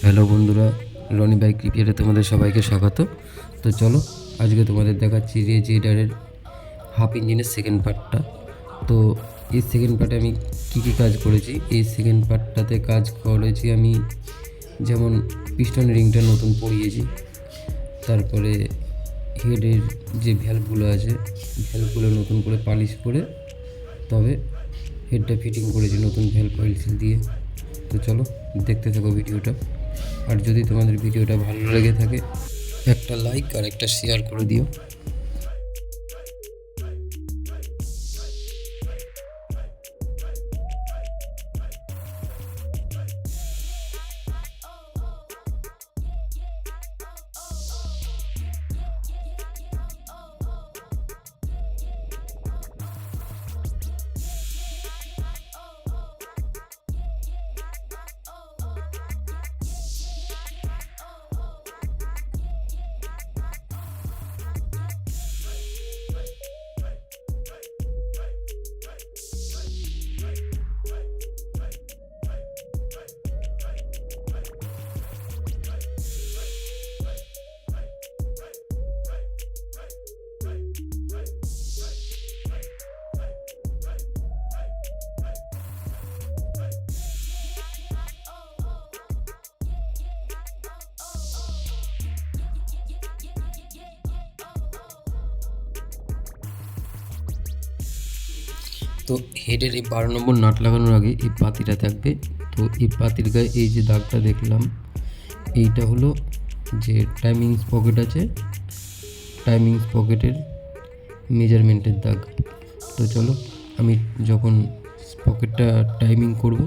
Hello বন্ধুরা, Roni bike রিভিউতে তোমাদের সবাইকে স্বাগত। তো চলো আজকে তোমাদের দেখাচ্ছি রেজ রাইডারের হাফ ইঞ্জিনের সেকেন্ড পার্টটা। তো এই সেকেন্ড পার্টে আমি কী কাজ করেছি, এই সেকেন্ড পার্টটাতে কাজ করেছি আমি, যেমন পিস্টন রিংটা নতুন পরিয়েছি, তারপরে হেডের যে ভ্যালভগুলো আছে ভ্যালভগুলো নতুন করে পালিশ করে তবে হেডটা ফিটিং করেছি নতুন ভ্যালভ অয়েল সিল দিয়ে। তো চলো দেখতে থাকো ভিডিওটা। আর যদি তোমাদের ভিডিওটা ভালো লেগে থাকে একটা লাইক আর একটা শেয়ার করে দিও। তো হেডের এই 12 নম্বর নাট লাগানোর আগে এই পাতিটা থাকবে। তো এই পাতির গায়ে এই যে দাগটা দেখলাম, এইটা হলো যে টাইমিং পকেট আছে, টাইমিং পকেটের মেজারমেন্টের দাগ। তো চলো আমি যখন পকেটটা টাইমিং করব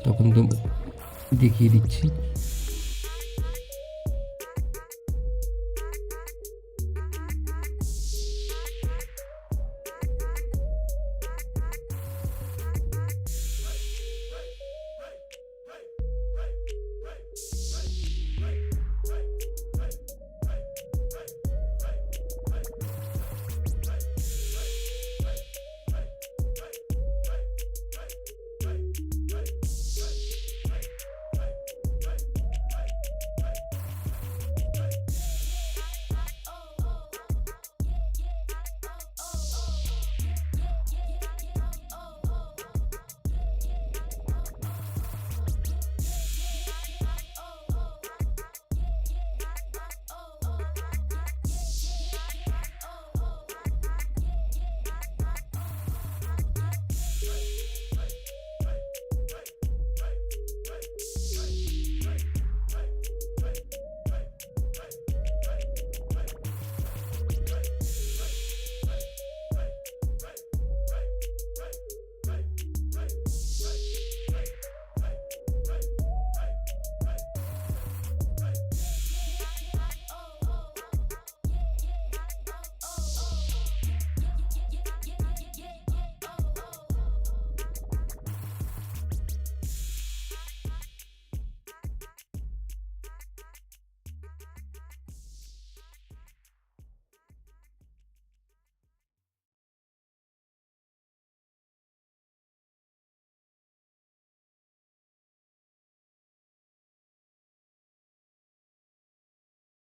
তখন তো দেখিয়ে দিচ্ছি।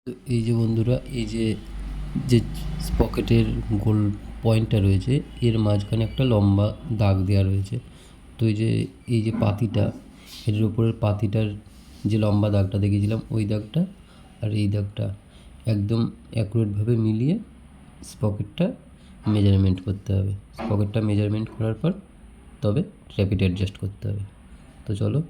তো এই যে বন্ধুরা, এই যে যে পকেটের গোল পয়েন্টটা রয়েছে এর মাঝখানে একটা লম্বা দাগ দেওয়া রয়েছে। তো এই যে পাতিটা, এর উপরের পাতিটার যে লম্বা দাগটা দেখিয়েছিলাম ওই দাগটা আর এই দাগটা একদম অ্যাকুরেটভাবে মিলিয়ে স্পকেটটা মেজারমেন্ট করতে হবে। স্পকেটটা মেজারমেন্ট করার পর তবে র্যাপিড অ্যাডজাস্ট করতে হবে। তো চলো।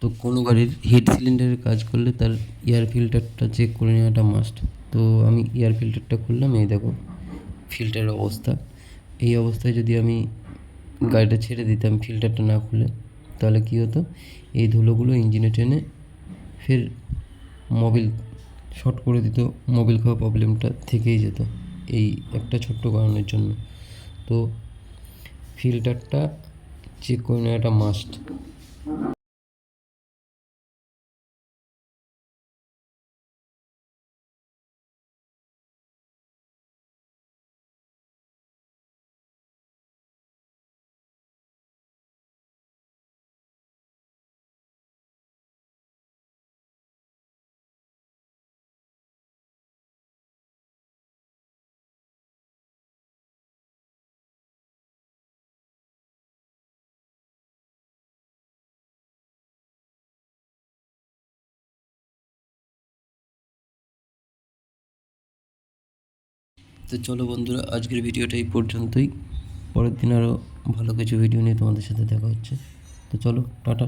তো কোনো গাড়ির হিট সিলিন্ডারের কাজ করলে তার এয়ার ফিল্টারটা চেক করে নেওয়াটা মাস্ট। তো আমি এয়ার ফিল্টারটা খুললাম, এই দেখো ফিল্টারের অবস্থা। এই অবস্থায় যদি আমি গাড়িটা ছেড়ে দিতাম ফিল্টারটা না খুলে, তাহলে কী হতো, এই ধুলোগুলো ইঞ্জিনে টেনে ফের মোবিল শর্ট করে দিত, মোবিল খাওয়া প্রবলেমটা থেকেই যেত এই একটা ছোট্ট কারণের জন্য। তো ফিল্টারটা চেক করে নেওয়াটা মাস্ট। তো চলো বন্ধুরা, আজকের ভিডিওটা এই পর্যন্তই। পরের দিন আরও ভালো কিছু ভিডিও নিয়ে তোমাদের সাথে দেখা হচ্ছে। তো চলো, টাটা।